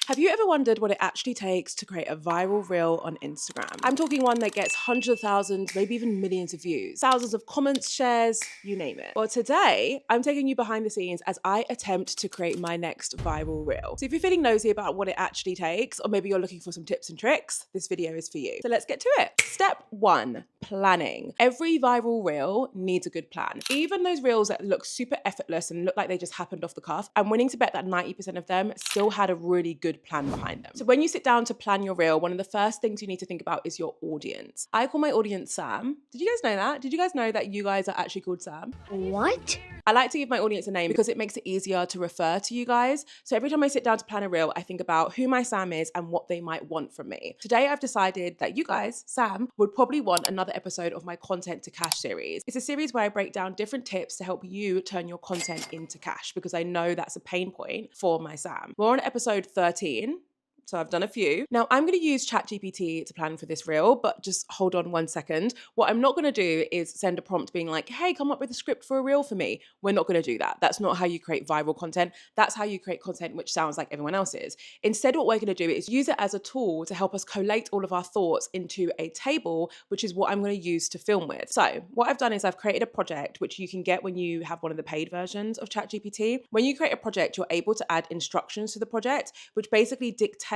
Have you ever wondered what it actually takes to create a viral reel on Instagram? I'm talking one that gets hundreds of thousands, maybe even millions of views, thousands of comments, shares, you name it. Well, today I'm taking you behind the scenes as I attempt to create my next viral reel. So if you're feeling nosy about what it actually takes, or maybe you're looking for some tips and tricks, this video is for you. So let's get to it. Step 1, planning. Every viral reel needs a good plan. Even those reels that look super effortless and look like they just happened off the cuff, I'm willing to bet that 90% of them still had a really good plan behind them. So when you sit down to plan your reel, one of the first things you need to think about is your audience. I call my audience Sam. Did you guys know that? Did you guys know that you guys are actually called Sam? What? I like to give my audience a name because it makes it easier to refer to you guys. So every time I sit down to plan a reel, I think about who my Sam is and what they might want from me. Today, I've decided that you guys, Sam, would probably want another episode of my Content to Cash series. It's a series where I break down different tips to help you turn your content into cash because I know that's a pain point for my Sam. We're on episode 13. So I've done a few. Now I'm going to use ChatGPT to plan for this reel, but just hold on one second. What I'm not going to do is send a prompt being like, hey, come up with a script for a reel for me. We're not going to do that. That's not how you create viral content. That's how you create content which sounds like everyone else's. Instead, what we're going to do is use it as a tool to help us collate all of our thoughts into a table, which is what I'm going to use to film with. So what I've done is I've created a project, which you can get when you have one of the paid versions of ChatGPT. When you create a project, you're able to add instructions to the project, which basically dictate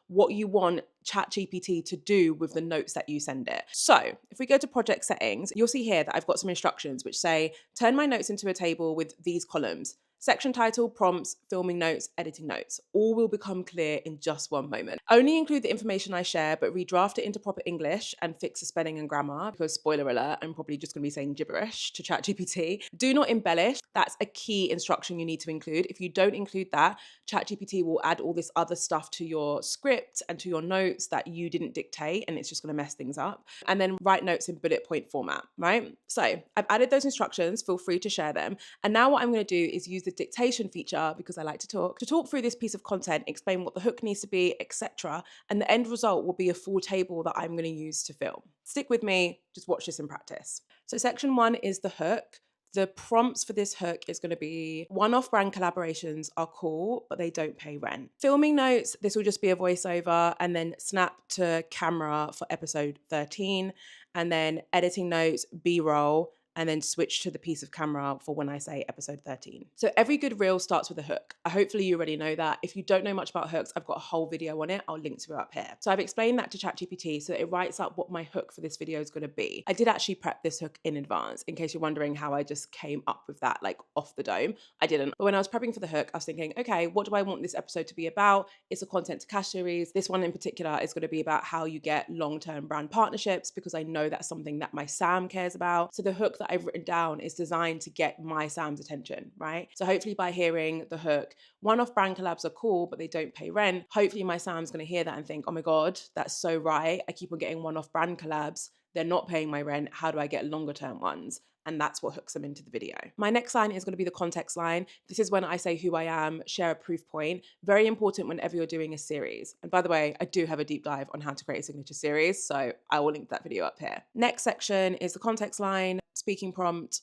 what you want ChatGPT to do with the notes that you send it. So if we go to project settings, you'll see here that I've got some instructions which say, turn my notes into a table with these columns. Section title, prompts, filming notes, editing notes. All will become clear in just one moment. Only include the information I share, but redraft it into proper English and fix the spelling and grammar because, spoiler alert, I'm probably just going to be saying gibberish to ChatGPT. Do not embellish. That's a key instruction you need to include. If you don't include that, ChatGPT will add all this other stuff to your script and to your notes that you didn't dictate, and it's just going to mess things up. And then write notes in bullet point format, right? So I've added those instructions. Feel free to share them. And now what I'm going to do is use the dictation feature, because I like to talk through this piece of content, explain what the hook needs to be, etc. And the end result will be a full table that I'm going to use to film. Stick with me, just watch this in practice. So section 1 is the hook. The prompts for this hook is going to be one-off brand collaborations are cool, but they don't pay rent. Filming notes, this will just be a voiceover, and then snap to camera for episode 13, and then editing notes, B-roll, and then switch to the piece of camera for when I say episode 13. So every good reel starts with a hook. Hopefully you already know that. If you don't know much about hooks, I've got a whole video on it. I'll link to it up here. So I've explained that to ChatGPT so it writes up what my hook for this video is going to be. I did actually prep this hook in advance, in case you're wondering how I just came up with that like off the dome. I didn't. But when I was prepping for the hook, I was thinking, okay, what do I want this episode to be about? It's a content to cash series. This one in particular is going to be about how you get long-term brand partnerships, because I know that's something that my Sam cares about. So the hook that I've written down is designed to get my Sam's attention, right? So hopefully by hearing the hook, one-off brand collabs are cool, but they don't pay rent. Hopefully my Sam's going to hear that and think, oh my God, that's so right. I keep on getting one-off brand collabs. They're not paying my rent. How do I get longer term ones? And that's what hooks them into the video. My next line is going to be the context line. This is when I say who I am, share a proof point. Very important whenever you're doing a series. And by the way, I do have a deep dive on how to create a signature series, so I will link that video up here. Next section is the context line, speaking prompt.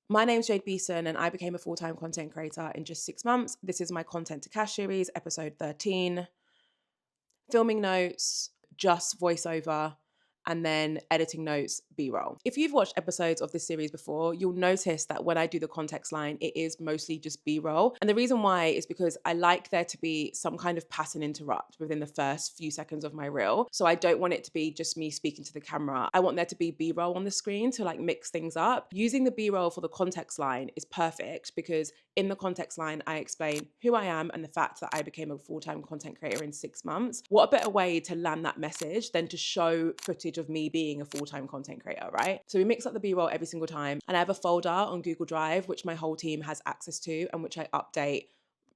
My name's Jade Beeson and I became a full-time content creator in just 6 months. This is my Content to Cash series, episode 13. Filming notes, just voiceover, and then editing notes, B-roll. If you've watched episodes of this series before, you'll notice that when I do the context line, it is mostly just B-roll. And the reason why is because I like there to be some kind of pattern interrupt within the first few seconds of my reel. So I don't want it to be just me speaking to the camera. I want there to be B-roll on the screen to like mix things up. Using the B-roll for the context line is perfect because in the context line, I explain who I am and the fact that I became a full-time content creator in 6 months. What a better way to land that message than to show footage of me being a full-time content creator, right? So we mix up the B-roll every single time. And I have a folder on Google Drive, which my whole team has access to and which I update.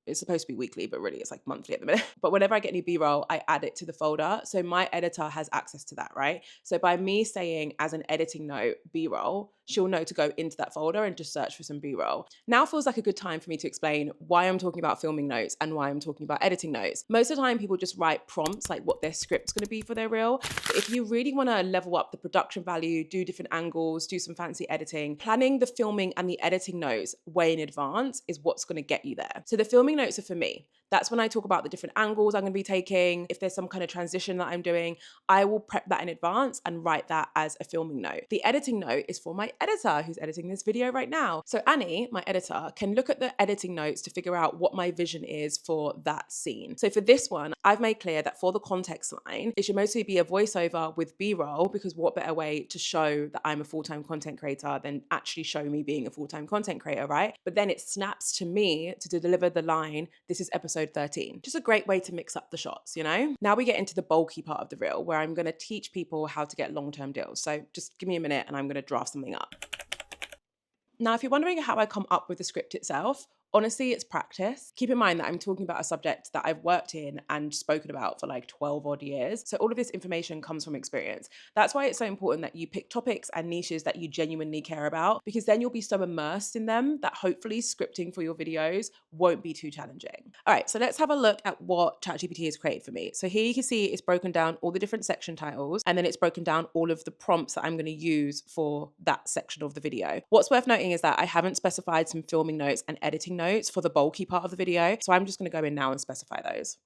It's supposed to be weekly, but really it's like monthly at the minute. But whenever I get any B-roll, I add it to the folder. So my editor has access to that, right? So by me saying as an editing note, B-roll, she'll know to go into that folder and just search for some B-roll. Now feels like a good time for me to explain why I'm talking about filming notes and why I'm talking about editing notes. Most of the time, people just write prompts like what their script's going to be for their reel. But if you really want to level up the production value, do different angles, do some fancy editing, planning the filming and the editing notes way in advance is what's going to get you there. So the filming notes are for me. That's when I talk about the different angles I'm going to be taking. If there's some kind of transition that I'm doing, I will prep that in advance and write that as a filming note. The editing note is for my editor who's editing this video right now. So Annie, my editor, can look at the editing notes to figure out what my vision is for that scene. So for this one, I've made clear that for the context line, it should mostly be a voiceover with B-roll, because what better way to show that I'm a full-time content creator than actually show me being a full-time content creator, right? But then it snaps to me to deliver the line, this is episode 13. Just a great way to mix up the shots, you know? Now we get into the bulky part of the reel where I'm going to teach people how to get long-term deals. So just give me a minute and I'm going to draft something up. Now, if you're wondering how I come up with the script itself, honestly, it's practice. Keep in mind that I'm talking about a subject that I've worked in and spoken about for like 12 odd years. So all of this information comes from experience. That's why it's so important that you pick topics and niches that you genuinely care about, because then you'll be so immersed in them that hopefully scripting for your videos won't be too challenging. All right, so let's have a look at what ChatGPT has created for me. So here you can see it's broken down all the different section titles, and then it's broken down all of the prompts that I'm going to use for that section of the video. What's worth noting is that I haven't specified some filming notes and editing notes for the bulky part of the video. So I'm just going to go in now and specify those.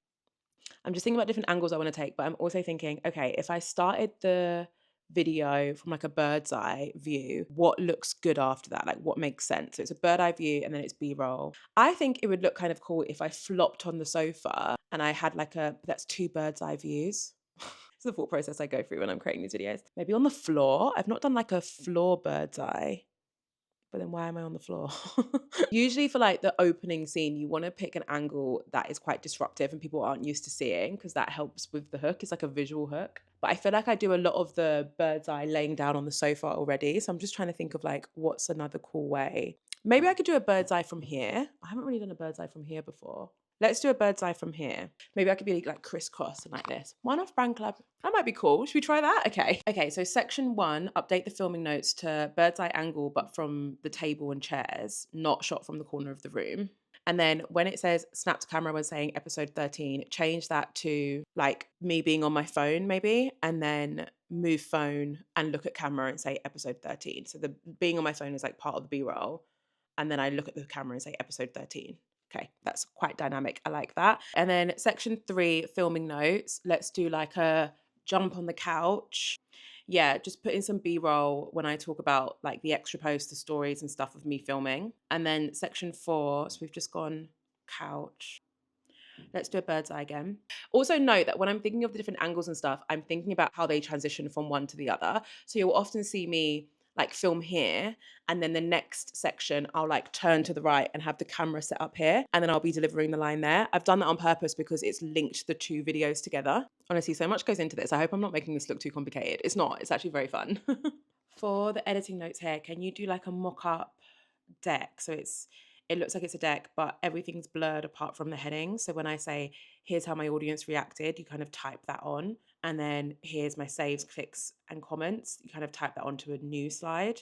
I'm just thinking about different angles I want to take, but I'm also thinking, okay, if I started the video from like a bird's eye view, what looks good after that? Like what makes sense? So it's a bird eye view and then it's B-roll. I think it would look kind of cool if I flopped on the sofa and I had like that's 2 bird's eye views. It's the thought process I go through when I'm creating these videos. Maybe on the floor. I've not done like a floor bird's eye. But then why am I on the floor? Usually for like the opening scene, you want to pick an angle that is quite disruptive and people aren't used to seeing, because that helps with the hook. It's like a visual hook. But I feel like I do a lot of the bird's eye laying down on the sofa already. So I'm just trying to think of like, what's another cool way? Maybe I could do a bird's eye from here. I haven't really done a bird's eye from here before. Let's do a bird's eye from here. Maybe I could be like crisscross and like this. One off brand collab. That might be cool. Should we try that? Okay, so section 1, update the filming notes to bird's eye angle, but from the table and chairs, not shot from the corner of the room. And then when it says snap to camera when saying episode 13, change that to like me being on my phone maybe, and then move phone and look at camera and say episode 13. So the being on my phone is like part of the B-roll. And then I look at the camera and say episode 13. Okay, that's quite dynamic. I like that. And then section 3, filming notes. Let's do like a jump on the couch. Yeah, just put in some B-roll when I talk about like the extra posts, the stories and stuff of me filming. And then section 4, so we've just gone couch. Let's do a bird's eye again. Also note that when I'm thinking of the different angles and stuff, I'm thinking about how they transition from one to the other. So you'll often see me like film here, and then the next section I'll like turn to the right and have the camera set up here, and then I'll be delivering the line there. I've done that on purpose because it's linked the 2 videos together. Honestly, so much goes into this. I hope I'm not making this look too complicated. It's not. It's actually very fun. For the editing notes here, can you do like a mock-up deck? So it looks like it's a deck, but everything's blurred apart from the heading. So when I say, here's how my audience reacted, you kind of type that on. And then here's my saves, clicks, and comments. You kind of type that onto a new slide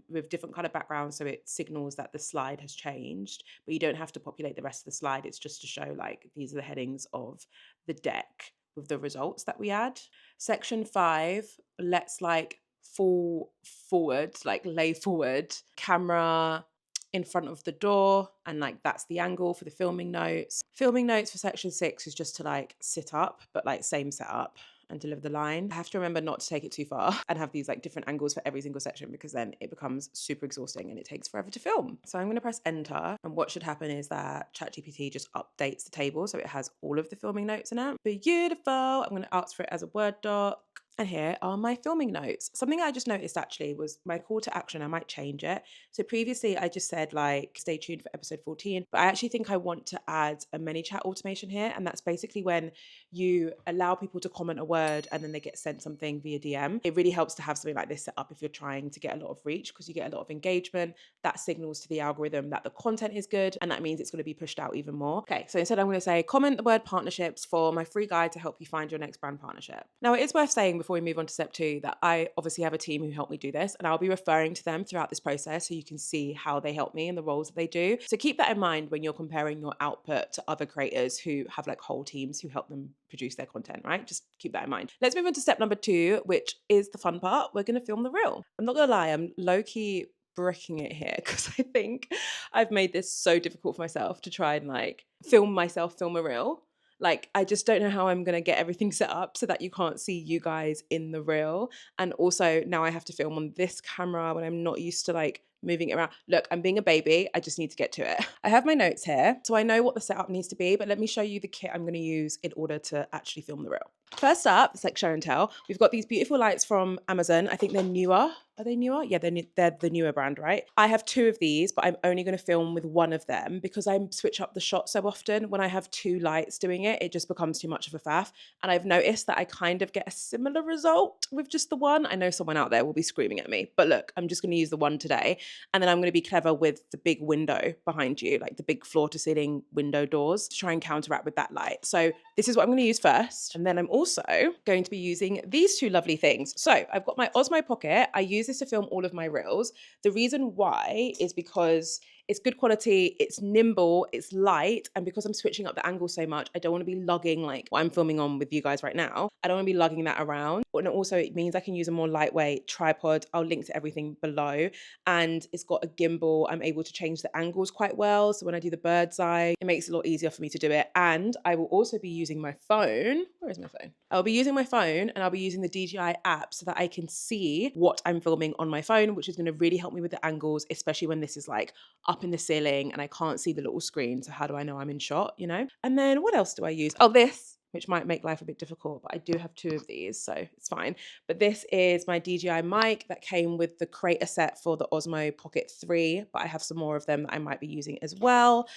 with different kind of backgrounds. So it signals that the slide has changed, but you don't have to populate the rest of the slide. It's just to show like, these are the headings of the deck with the results that we add. Section 5, let's like fall forward, like lay forward, camera in front of the door, and like that's the angle for the filming notes. Filming notes for section 6 is just to like sit up, but like same setup and deliver the line. I have to remember not to take it too far and have these like different angles for every single section, because then it becomes super exhausting and it takes forever to film. So I'm going to press enter, and what should happen is that ChatGPT just updates the table so it has all of the filming notes in it. Beautiful. I'm going to ask for it as a Word doc. And here are my filming notes. Something I just noticed actually was my call to action. I might change it. So previously I just said like, stay tuned for episode 14, but I actually think I want to add a mini chat automation here. And that's basically when you allow people to comment a word and then they get sent something via DM. It really helps to have something like this set up if you're trying to get a lot of reach, because you get a lot of engagement. That signals to the algorithm that the content is good, and that means it's going to be pushed out even more. Okay, so instead I'm going to say, comment the word partnerships for my free guide to help you find your next brand partnership. Now it is worth saying before we move on to step 2 that I obviously have a team who help me do this, and I'll be referring to them throughout this process so you can see how they help me and the roles that they do. So keep that in mind when you're comparing your output to other creators who have like whole teams who help them produce their content, right? Just keep that in mind. Let's move on to step number 2, which is the fun part. We're going to film the reel. I'm not going to lie, I'm low-key bricking it here because I think I've made this so difficult for myself to try and like film a reel. Like, I just don't know how I'm going to get everything set up so that you can't see you guys in the reel. And also now I have to film on this camera when I'm not used to like moving it around. Look, I'm being a baby. I just need to get to it. I have my notes here, so I know what the setup needs to be, but let me show you the kit I'm going to use in order to actually film the reel. First up, it's like show and tell. We've got these beautiful lights from Amazon. I think they're newer. Are they newer? Yeah, they're the newer brand, right? I have 2 of these, but I'm only going to film with one of them because I switch up the shot so often. When I have 2 lights doing it, it just becomes too much of a faff. And I've noticed that I kind of get a similar result with just the one. I know someone out there will be screaming at me, but look, I'm just going to use the one today. And then I'm going to be clever with the big window behind you, like the big floor to ceiling window doors, to try and counteract with that light. So this is what I'm going to use first. And then I'm also going to be using these 2 lovely things. So I've got my Osmo Pocket. I use this to film all of my reels. The reason why is because it's good quality, it's nimble, it's light, and because I'm switching up the angle so much, I don't want to be lugging like what I'm filming on with you guys right now. I don't want to be lugging that around. And also it means I can use a more lightweight tripod. I'll link to everything below. And it's got a gimbal. I'm able to change the angles quite well. So when I do the bird's eye, it makes it a lot easier for me to do it. And I will also be using my phone. Where is my phone? I'll be using my phone and I'll be using the DJI app so that I can see what I'm filming on my phone, which is going to really help me with the angles, especially when this is like up in the ceiling and I can't see the little screen. So how do I know I'm in shot, you know? And then what else do I use? Oh, this, which might make life a bit difficult, but I do have 2 of these, so it's fine. But this is my DJI mic that came with the creator set for the Osmo Pocket 3, but I have some more of them that I might be using as well.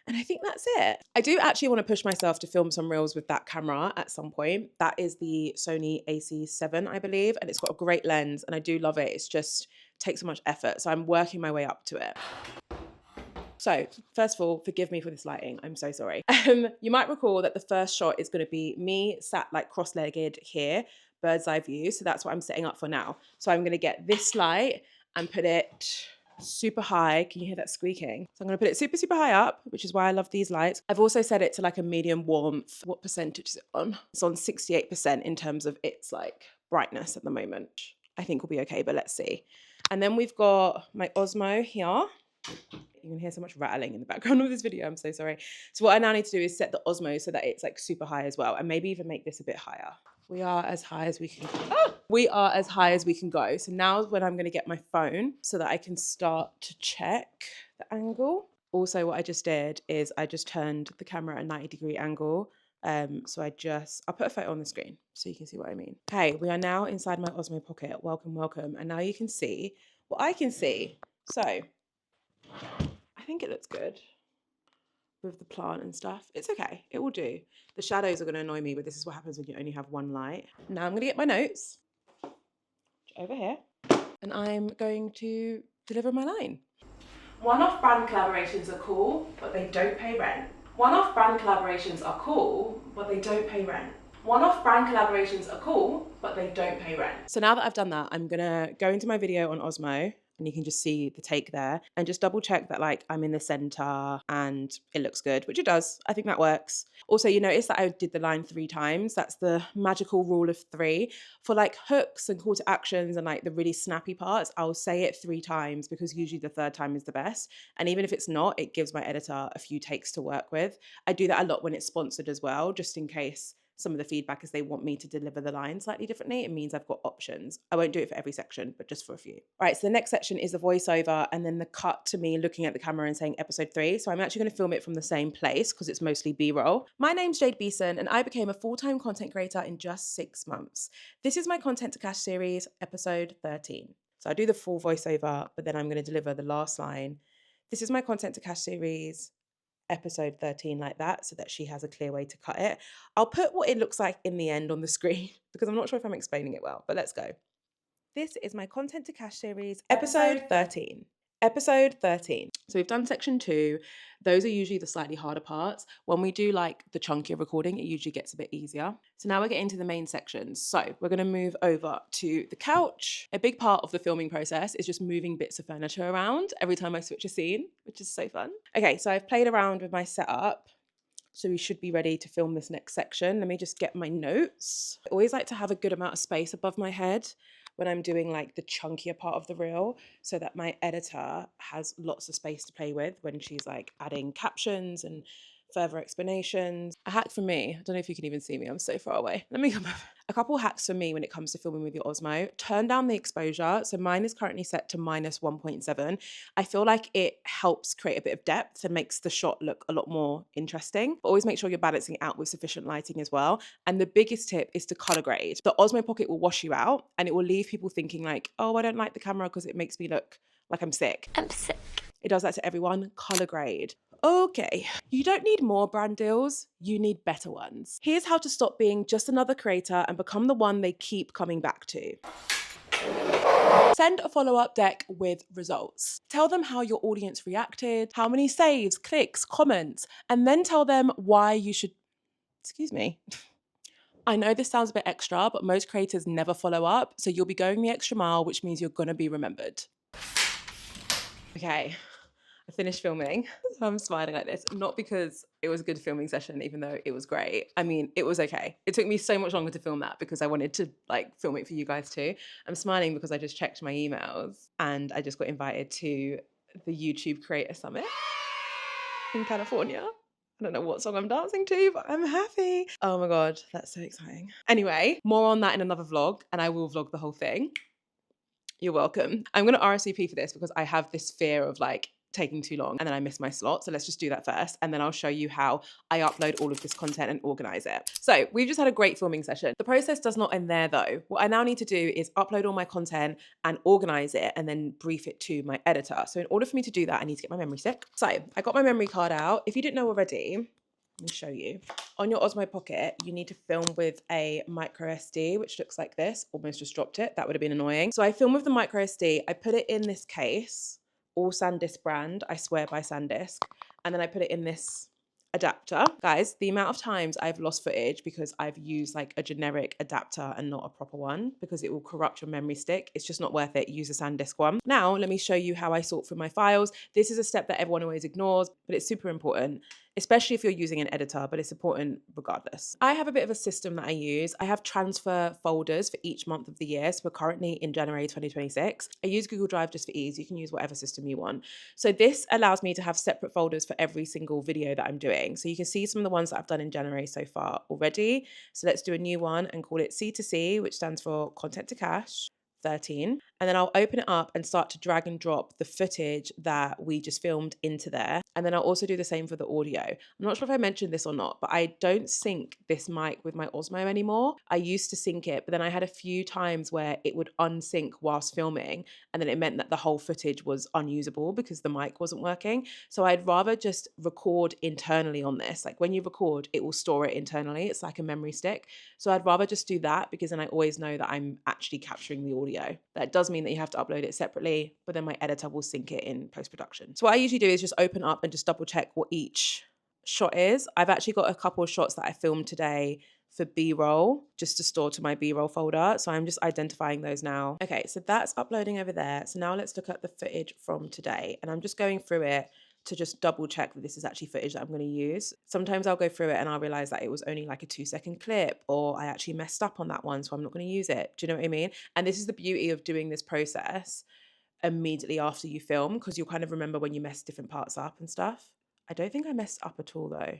And I think that's it. I do actually want to push myself to film some reels with that camera at some point. That is the Sony a7, I believe, and it's got a great lens and I do love it. It's just takes so much effort. So I'm working my way up to it. So first of all, forgive me for this lighting. I'm so sorry. You might recall that the first shot is going to be me sat like cross-legged here, bird's eye view. So that's what I'm setting up for now. So I'm going to get this light and put it super high. Can you hear that squeaking? So I'm going to put it super, super high up, which is why I love these lights. I've also set it to like a medium warmth. What percentage is it on? It's on 68% in terms of its like brightness at the moment. I think will be okay, but let's see. And then we've got my Osmo here. You can hear so much rattling in the background of this video. I'm so sorry. So what I now need to do is set the Osmo so that it's like super high as well, and maybe even make this a bit higher. We are as high as we can go. Ah! We are as high as we can go. So now is when I'm going to get my phone so that I can start to check the angle. Also, what I just did is I just turned the camera at a 90-degree angle. So I'll put a photo on the screen so you can see what I mean. Okay, we are now inside my Osmo Pocket. Welcome, welcome. And now you can see what I can see. So I think it looks good with the plant and stuff. It's okay, it will do. The shadows are going to annoy me, but this is what happens when you only have one light. Now I'm going to get my notes over here and I'm going to deliver my line. One-off brand collaborations are cool, but they don't pay rent. One-off brand collaborations are cool, but they don't pay rent. One-off brand collaborations are cool, but they don't pay rent. So now that I've done that, I'm gonna go into my video on Osmo and you can just see the take there and just double check that like I'm in the center and it looks good, which it does. I think that works. Also, you notice that I did the line 3 times. That's the magical rule of 3. For like hooks and call to actions and like the really snappy parts, I'll say it 3 times because usually the 3rd time is the best. And even if it's not, it gives my editor a few takes to work with. I do that a lot when it's sponsored as well, just in case some of the feedback is they want me to deliver the line slightly differently. It means I've got options. I won't do it for every section, but just for a few. All right, so the next section is the voiceover and then the cut to me looking at the camera and saying episode 3. So I'm actually going to film it from the same place because it's mostly B-roll. My name's Jade Beeson and I became a full-time content creator in just 6 months. This is my Content to Cash series, episode 13. So I do the full voiceover, but then I'm going to deliver the last line. This is my Content to Cash series, episode 13, like that, so that she has a clear way to cut it. I'll put what it looks like in the end on the screen because I'm not sure if I'm explaining it well, but let's go. This is my Content to Cash series, episode 13. Episode 13. So we've done section 2. Those are usually the slightly harder parts. When we do like the chunkier recording, it usually gets a bit easier. So now we're getting to the main sections. So we're going to move over to the couch. A big part of the filming process is just moving bits of furniture around every time I switch a scene, which is so fun. Okay, so I've played around with my setup. So we should be ready to film this next section. Let me just get my notes. I always like to have a good amount of space above my head when I'm doing like the chunkier part of the reel, so that my editor has lots of space to play with when she's like adding captions and further explanations. A hack for me, I don't know if you can even see me, I'm so far away. Let me come over. A couple hacks for me when it comes to filming with your Osmo: turn down the exposure. So mine is currently set to -1.7. I feel like it helps create a bit of depth and makes the shot look a lot more interesting. But always make sure you're balancing out with sufficient lighting as well. And the biggest tip is to color grade. The Osmo Pocket will wash you out, and it will leave people thinking like, oh, I don't like the camera because it makes me look like I'm sick. I'm sick. It does that to everyone. Color grade. Okay, you don't need more brand deals, you need better ones. Here's how to stop being just another creator and become the one they keep coming back to. Send a follow-up deck with results. Tell them how your audience reacted, how many saves, clicks, comments, and then tell them why you should... Excuse me. I know this sounds a bit extra, but most creators never follow up, so you'll be going the extra mile, which means you're gonna be remembered. Okay. I finished filming. So I'm smiling like this, not because it was a good filming session, even though it was great. I mean, it was okay. It took me so much longer to film that because I wanted to like film it for you guys too. I'm smiling because I just checked my emails and I just got invited to the YouTube Creator Summit in California. I don't know what song I'm dancing to, but I'm happy. Oh my God, that's so exciting. Anyway, more on that in another vlog, and I will vlog the whole thing. You're welcome. I'm going to RSVP for this because I have this fear of like taking too long and then I miss my slot. So let's just do that first. And then I'll show you how I upload all of this content and organize it. So we've just had a great filming session. The process does not end there though. What I now need to do is upload all my content and organize it and then brief it to my editor. So in order for me to do that, I need to get my memory stick. So I got my memory card out. If you didn't know already, let me show you. On your Osmo Pocket, you need to film with a micro SD, which looks like this. Almost just dropped it. That would have been annoying. So I film with the micro SD. I put it in this case, all SanDisk brand. I swear by SanDisk. And then I put it in this adapter. Guys, the amount of times I've lost footage because I've used like a generic adapter and not a proper one, because it will corrupt your memory stick. It's just not worth it. Use a SanDisk one. Now, let me show you how I sort through my files. This is a step that everyone always ignores, but it's super important, especially if you're using an editor, but it's important regardless. I have a bit of a system that I use. I have transfer folders for each month of the year. So we're currently in January 2026. I use Google Drive just for ease. You can use whatever system you want. So this allows me to have separate folders for every single video that I'm doing. So you can see some of the ones that I've done in January so far already. So let's do a new one and call it C2C, which stands for Content to Cache 13. And then I'll open it up and start to drag and drop the footage that we just filmed into there. And then I'll also do the same for the audio. I'm not sure if I mentioned this or not, but I don't sync this mic with my Osmo anymore. I used to sync it, but then I had a few times where it would unsync whilst filming, and then it meant that the whole footage was unusable because the mic wasn't working. So I'd rather just record internally on this. Like when you record, it will store it internally. It's like a memory stick. So I'd rather just do that, because then I always know that I'm actually capturing the audio. That does mean that you have to upload it separately, but then my editor will sync it in post-production. So what I usually do is just open up and just double check what each shot is. I've actually got a couple of shots that I filmed today for B-roll, just to store to my B-roll folder. So I'm just identifying those now. Okay, so that's uploading over there. So now let's look at the footage from today. And I'm just going through it to just double check that this is actually footage that I'm going to use. Sometimes I'll go through it and I'll realize that it was only like a 2-second clip, or I actually messed up on that one, so I'm not going to use it. Do you know what I mean? And this is the beauty of doing this process immediately after you film, because you'll kind of remember when you mess different parts up and stuff. I don't think I messed up at all though,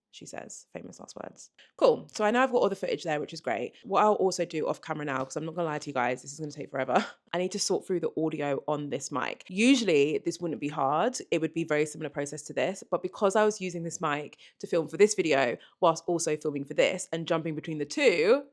she says, famous last words. Cool. So I know I've got all the footage there, which is great. What I'll also do off camera now, because I'm not gonna lie to you guys, this is gonna take forever. I need to sort through the audio on this mic. Usually this wouldn't be hard. It would be a very similar process to this, but because I was using this mic to film for this video whilst also filming for this and jumping between the two,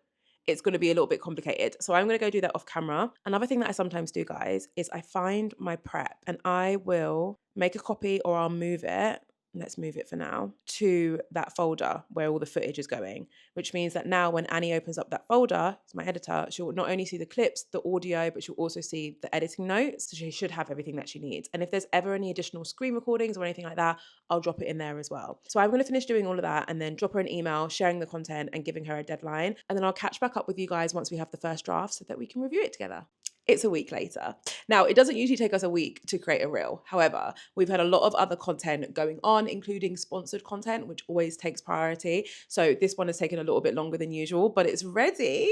it's going to be a little bit complicated. So I'm going to go do that off camera. Another thing that I sometimes do, guys, is I find my prep and I will make a copy or I'll move it let's move it for now, to that folder where all the footage is going, which means that now when Annie opens up that folder, it's my editor, she'll not only see the clips, the audio, but she'll also see the editing notes. So she should have everything that she needs. And if there's ever any additional screen recordings or anything like that, I'll drop it in there as well. So I'm going to finish doing all of that and then drop her an email, sharing the content and giving her a deadline. And then I'll catch back up with you guys once we have the first draft so that we can review it together. It's a week later. Now, it doesn't usually take us a week to create a reel. However, we've had a lot of other content going on, including sponsored content, which always takes priority. So this one has taken a little bit longer than usual, but it's ready.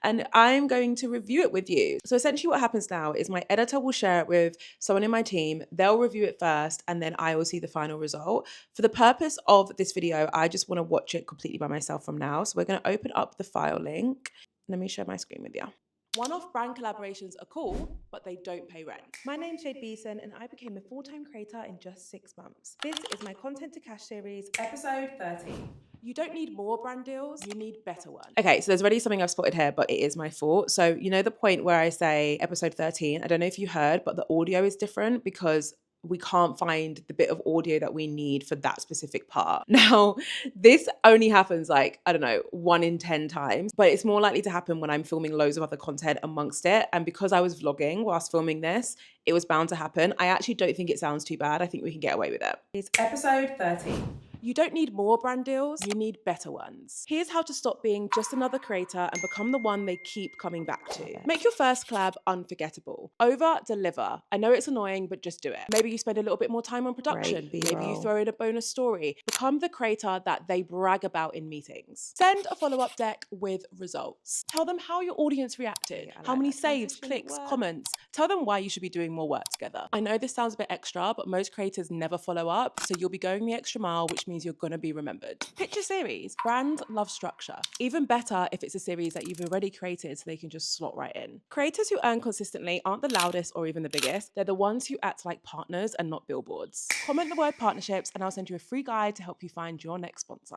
And I'm going to review it with you. So essentially what happens now is my editor will share it with someone in my team. They'll review it first, and then I will see the final result. For the purpose of this video, I just want to watch it completely by myself from now. So we're going to open up the file link. Let me share my screen with you. One-off brand collaborations are cool, but they don't pay rent. My name's Jade Beeson, and I became a full-time creator in just 6 months. This is my Content to Cash series, episode 13. You don't need more brand deals, you need better ones. Okay, so there's already something I've spotted here, but it is my fault. So you know the point where I say episode 13, I don't know if you heard, but the audio is different because we can't find the bit of audio that we need for that specific part. Now, this only happens like, I don't know, 1 in 10 times, but it's more likely to happen when I'm filming loads of other content amongst it. And because I was vlogging whilst filming this, it was bound to happen. I actually don't think it sounds too bad. I think we can get away with it. It's episode 13. You don't need more brand deals, you need better ones. Here's how to stop being just another creator and become the one they keep coming back to. Make your first collab unforgettable. Over deliver. I know it's annoying, but just do it. Maybe you spend a little bit more time on production. Maybe you throw in a bonus story. Become the creator that they brag about in meetings. Send a follow-up deck with results. Tell them how your audience reacted, how many saves, clicks, comments. Tell them why you should be doing more work together. I know this sounds a bit extra, but most creators never follow up, so you'll be going the extra mile, which means you're gonna be remembered. Pitch a series. Brands love structure. Even better if it's a series that you've already created so they can just slot right in. Creators who earn consistently aren't the loudest or even the biggest. They're the ones who act like partners and not billboards. Comment the word partnerships and I'll send you a free guide to help you find your next sponsor.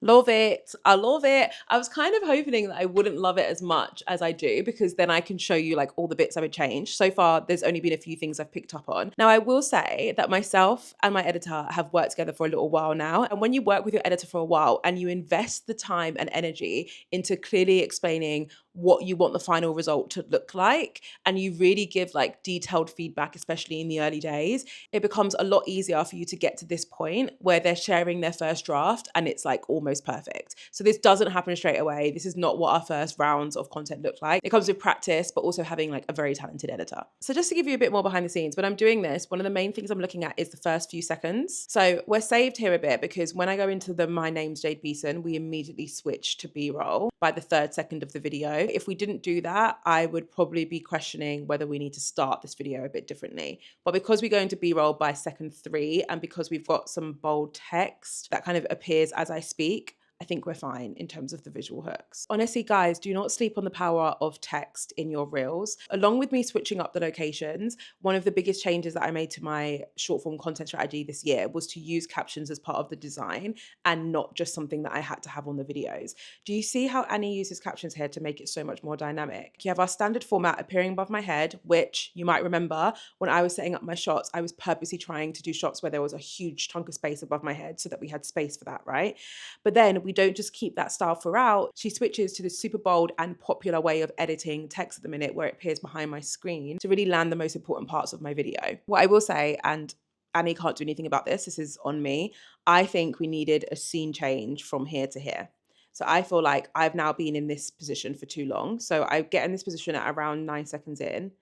Love it. I love it. I was kind of hoping that I wouldn't love it as much as I do because then I can show you like all the bits I would change. So far, there's only been a few things I've picked up on. Now, I will say that myself and my editor have worked together for a little while now. And when you work with your editor for a while and you invest the time and energy into clearly explaining what you want the final result to look like, and you really give like detailed feedback, especially in the early days, it becomes a lot easier for you to get to this point where they're sharing their first draft and it's like almost perfect. So this doesn't happen straight away. This is not what our first rounds of content look like. It comes with practice, but also having like a very talented editor. So just to give you a bit more behind the scenes, when I'm doing this, one of the main things I'm looking at is the first few seconds. So we're saved here a bit because when I go into the My Name's Jade Beeson, we immediately switch to B-roll by the 3rd second of the video. If we didn't do that, I would probably be questioning whether we need to start this video a bit differently. But because we go into B-roll by second 3, and because we've got some bold text that kind of appears as I speak, I think we're fine in terms of the visual hooks. Honestly, guys, do not sleep on the power of text in your reels. Along with me switching up the locations, one of the biggest changes that I made to my short form content strategy this year was to use captions as part of the design and not just something that I had to have on the videos. Do you see how Annie uses captions here to make it so much more dynamic? You have our standard format appearing above my head, which you might remember when I was setting up my shots, I was purposely trying to do shots where there was a huge chunk of space above my head so that we had space for that, right? But then we don't just keep that style throughout. She switches to the super bold and popular way of editing text at the minute where it appears behind my screen to really land the most important parts of my video. What I will say, and Annie can't do anything about this is on me, I think we needed a scene change from here to here. So I feel like I've now been in this position for too long. So I get in this position at around 9 seconds in,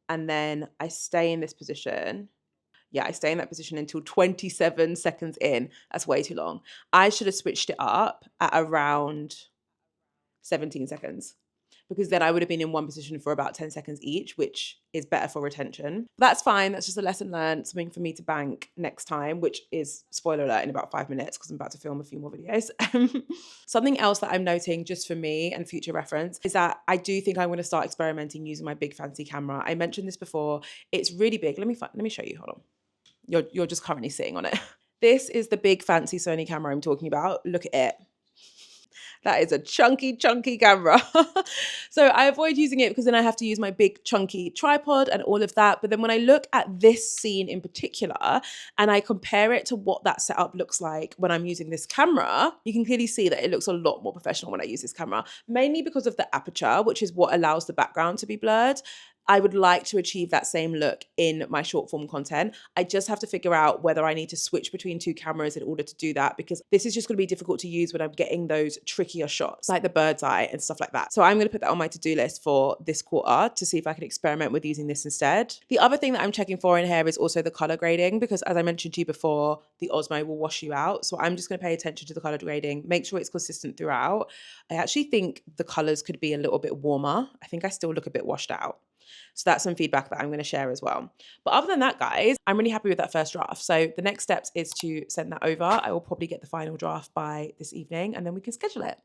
and then I stay in this position. Yeah, I stay in that position until 27 seconds in. That's way too long. I should have switched it up at around 17 seconds because then I would have been in one position for about 10 seconds each, which is better for retention. That's fine. That's just a lesson learned, something for me to bank next time, which is, spoiler alert, in about 5 minutes because I'm about to film a few more videos. Something else that I'm noting just for me and future reference is that I do think I'm going to start experimenting using my big fancy camera. I mentioned this before. It's really big. Let me show you. Hold on. You're just currently sitting on it. This is the big fancy Sony camera I'm talking about. Look at it. That is a chunky camera. So I avoid using it because then I have to use my big chunky tripod and all of that. But then when I look at this scene in particular and I compare it to what that setup looks like when I'm using this camera, you can clearly see that it looks a lot more professional when I use this camera, mainly because of the aperture, which is what allows the background to be blurred. I would like to achieve that same look in my short form content. I just have to figure out whether I need to switch between two cameras in order to do that, because this is just going to be difficult to use when I'm getting those trickier shots like the bird's eye and stuff like that. So I'm going to put that on my to-do list for this quarter to see if I can experiment with using this instead. The other thing that I'm checking for in here is also the color grading, because as I mentioned to you before, the Osmo will wash you out. So I'm just going to pay attention to the color grading, make sure it's consistent throughout. I actually think the colors could be a little bit warmer. I think I still look a bit washed out. So that's some feedback that I'm going to share as well. But other than that, guys, I'm really happy with that first draft. So the next steps is to send that over. I will probably get the final draft by this evening and then we can schedule it.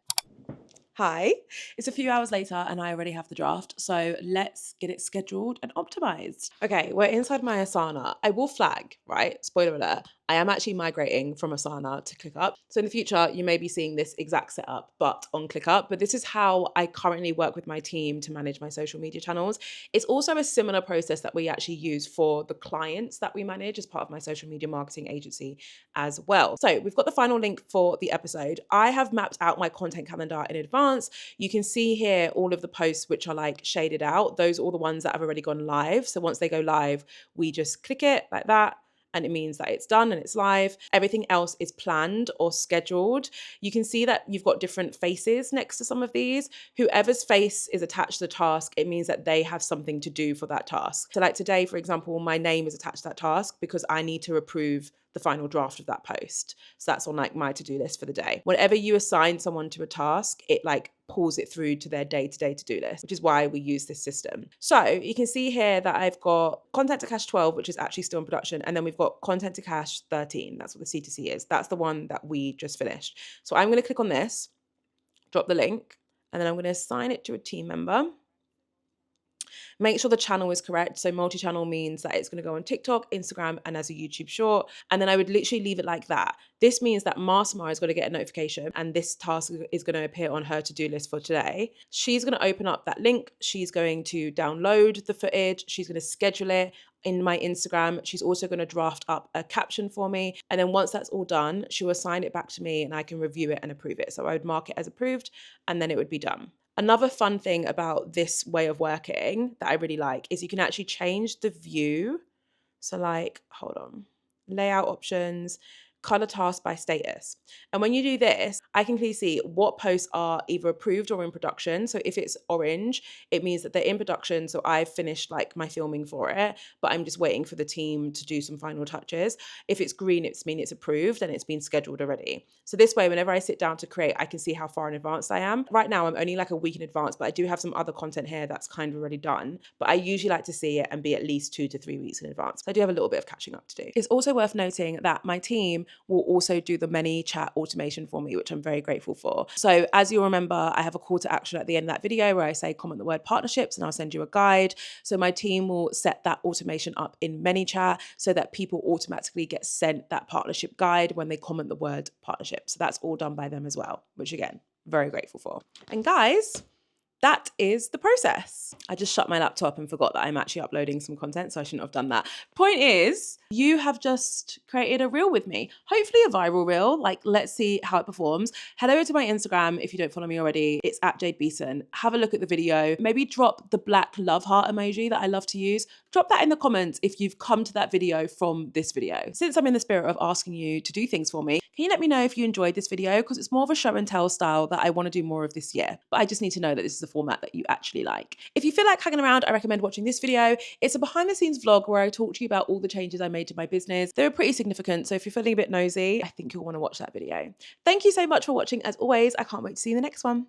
Hi, it's a few hours later and I already have the draft. So let's get it scheduled and optimized. Okay, we're inside my Asana. I will flag, right? Spoiler alert. I am actually migrating from Asana to ClickUp. So in the future, you may be seeing this exact setup, but on ClickUp. But this is how I currently work with my team to manage my social media channels. It's also a similar process that we actually use for the clients that we manage as part of my social media marketing agency as well. So we've got the final link for the episode. I have mapped out my content calendar in advance. You can see here all of the posts which are like shaded out. Those are all the ones that have already gone live. So once they go live, we just click it like that, and it means that it's done and it's live. Everything else is planned or scheduled. You can see that you've got different faces next to some of these. Whoever's face is attached to the task, it means that they have something to do for that task. So like today, for example, my name is attached to that task because I need to approve the final draft of that post. So that's on like my to-do list for the day. Whenever you assign someone to a task, it like pulls it through to their day-to-day to-do list, which is why we use this system. So you can see here that I've got content to cache 12, which is actually still in production. And then we've got content to cache 13. That's what the C2C is. That's the one that we just finished. So I'm going to click on this, drop the link, and then I'm going to assign it to a team member. Make sure the channel is correct. So multi-channel means that it's going to go on TikTok, Instagram, and as a YouTube short. And then I would literally leave it like that. This means that Marsma is going to get a notification and this task is going to appear on her to-do list for today. She's going to open up that link. She's going to download the footage. She's going to schedule it in my Instagram. She's also going to draft up a caption for me. And then once that's all done, she'll assign it back to me and I can review it and approve it. So I would mark it as approved and then it would be done. Another fun thing about this way of working that I really like is you can actually change the view. So like, hold on, layout options, color task by status. And when you do this, I can clearly see what posts are either approved or in production. So if it's orange, it means that they're in production. So I've finished like my filming for it, but I'm just waiting for the team to do some final touches. If it's green, it's mean it's approved and it's been scheduled already. So this way, whenever I sit down to create, I can see how far in advance I am. Right now, I'm only like a week in advance, but I do have some other content here that's kind of already done. But I usually like to see it and be at least 2 to 3 weeks in advance. So I do have a little bit of catching up to do. It's also worth noting that my team will also do the many chat automation for me, which I'm very grateful for. So as you'll remember, I have a call to action at the end of that video where I say comment the word partnerships and I'll send you a guide. So my team will set that automation up in ManyChat so that people automatically get sent that partnership guide when they comment the word partnership. So that's all done by them as well, which again, very grateful for. And guys, that is the process. I just shut my laptop and forgot that I'm actually uploading some content, so I shouldn't have done that. Point is, you have just created a reel with me. Hopefully a viral reel. Like, let's see how it performs. Head over to my Instagram if you don't follow me already. It's @JadeBeeson. Have a look at the video. Maybe drop the black love heart emoji that I love to use. Drop that in the comments if you've come to that video from this video. Since I'm in the spirit of asking you to do things for me, can you let me know if you enjoyed this video? Because it's more of a show and tell style that I want to do more of this year. But I just need to know that this is a format that you actually like. If you feel like hanging around, I recommend watching this video. It's a behind the scenes vlog where I talk to you about all the changes I made to my business. They were pretty significant, so if you're feeling a bit nosy, I think you'll want to watch that video. Thank you so much for watching. As always, I can't wait to see you in the next one.